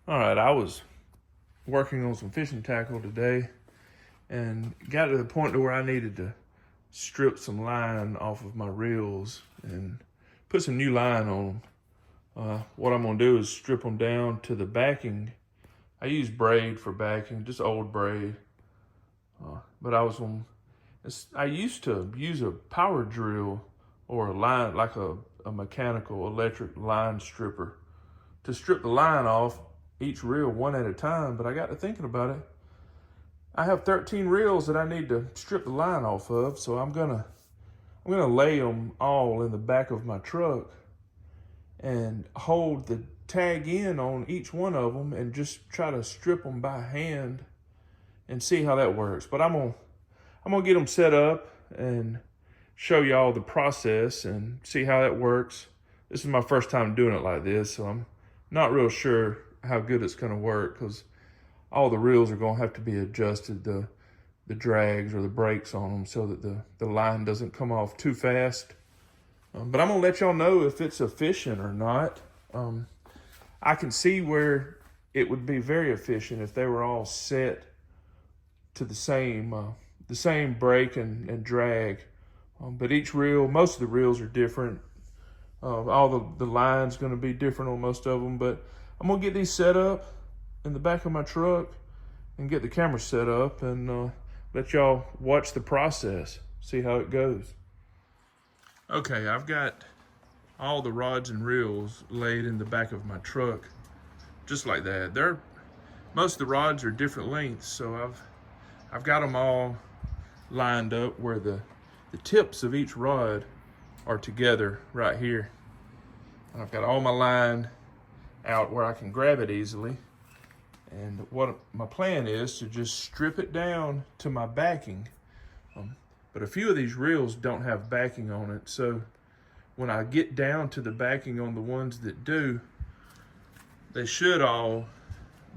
All right, I was working on some fishing tackle today and got to the point to where I needed to strip some line off of my reels and put some new line on them. What I'm gonna do is strip them down to the backing. I use braid for backing, just old braid. But I used to use a power drill or a line, like a mechanical electric line stripper to strip the line off each reel one at a time. But I got to thinking about it. I have 13 reels that I need to strip the line off of, so I'm gonna lay them all in the back of my truck and hold the tag in on each one of them and just try to strip them by hand and see how that works. But I'm gonna get them set up and show y'all the process and see how that works. This is my first time doing it like this, so I'm not real sure how good it's gonna work because all the reels are gonna have to be adjusted, the drags or the brakes on them, so that the line doesn't come off too fast. But I'm gonna let y'all know if it's efficient or not. I can see where it would be very efficient if they were all set to the same brake and drag. But each reel, most of the reels are different. All the line's gonna be different on most of them, but I'm gonna get these set up in the back of my truck and get the camera set up and let y'all watch the process, see how it goes. Okay, I've got all the rods and reels laid in the back of my truck, just like that. Most of the rods are different lengths, so I've got them all lined up where the tips of each rod are together right here. And I've got all my line out where I can grab it easily. And what my plan is to just strip it down to my backing. But a few of these reels don't have backing on it, so when I get down to the backing on the ones that do, they should all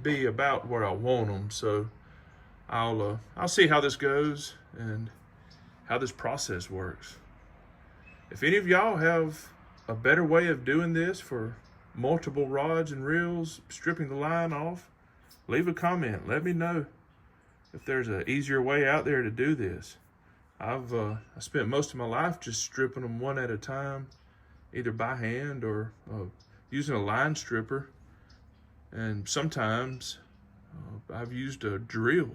be about where I want them. So I'll see how this goes and how this process works. If any of y'all have a better way of doing this for multiple rods and reels, stripping the line off, leave a comment. Let me know if there's an easier way out there to do this. I spent most of my life just stripping them one at a time, either by hand or using a line stripper. And sometimes I've used a drill.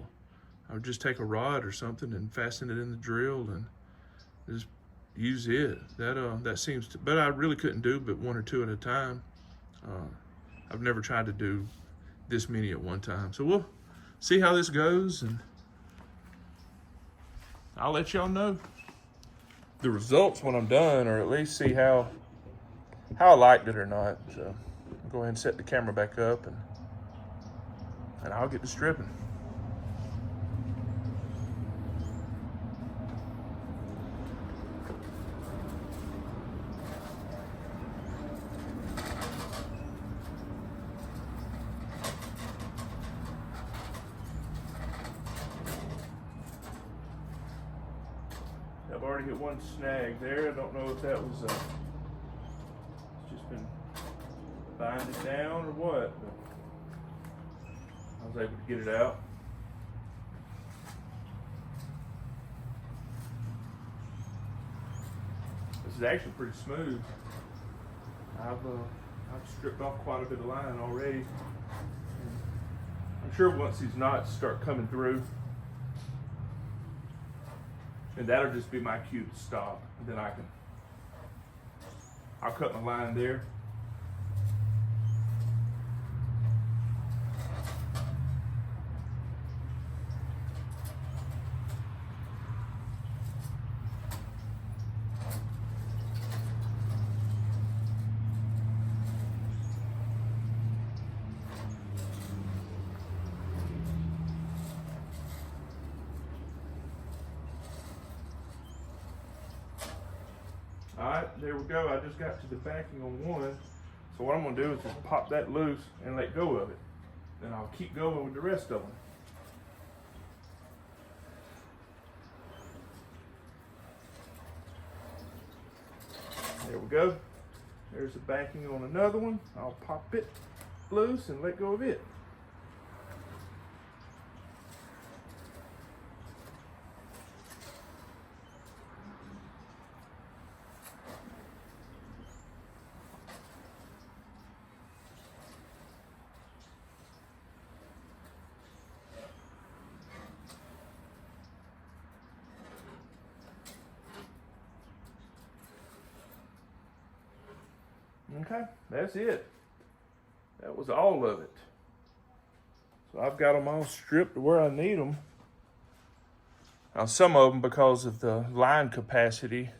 I would just take a rod or something and fasten it in the drill and just use it. That seems to, but I really couldn't do but one or two at a time. I've never tried to do this many at one time. So we'll see how this goes, and I'll let y'all know the results when I'm done, or at least see how I liked it or not. So I'll go ahead and set the camera back up and I'll get to stripping. I've already hit one snag there. I don't know if that was it's just been binding down or what, but I was able to get it out. This is actually pretty smooth. I've stripped off quite a bit of line already. I'm sure once these knots start coming through, and that'll just be my cue to stop. And then I'll cut my line there. All right, there we go. I just got to the backing on one. So what I'm gonna do is just pop that loose and let go of it. Then I'll keep going with the rest of them. There we go. There's the backing on another one. I'll pop it loose and let go of it. Okay, that's it. That was all of it. So I've got them all stripped to where I need them. Now some of them, because of the line capacity,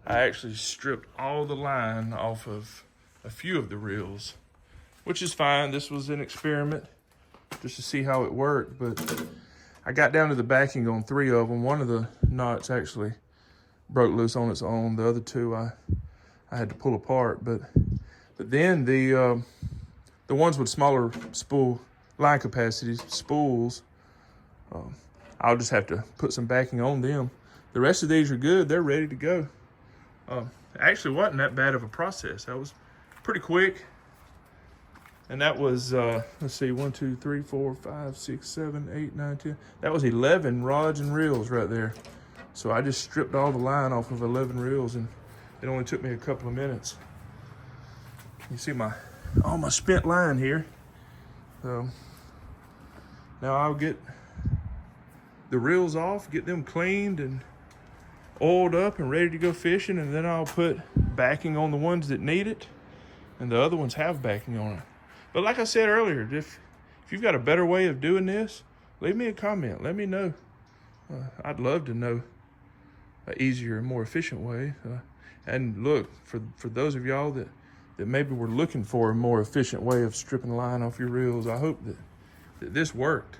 I actually stripped all the line off of a few of the reels, which is fine. This was an experiment just to see how it worked, but I got down to the backing on 3 of them. One of the knots actually broke loose on its own. The other 2 I had to pull apart, but then the ones with smaller spool line capacities, spools, I'll just have to put some backing on them. The rest of these are good. They're ready to go. Actually wasn't that bad of a process. That was pretty quick. And that was, let's see, 1, 2, 3, 4, 5, 6, 7, 8, 9, 10. That was 11 rods and reels right there. So I just stripped all the line off of 11 reels, and it only took me a couple of minutes. You see all my spent line here. So now I'll get the reels off, get them cleaned and oiled up and ready to go fishing, and then I'll put backing on the ones that need it, and the other ones have backing on it. But like I said earlier, if you've got a better way of doing this, leave me a comment. Let me know. I'd love to know an easier and more efficient way. And look, for those of y'all that maybe were looking for a more efficient way of stripping the line off your reels, I hope that this worked.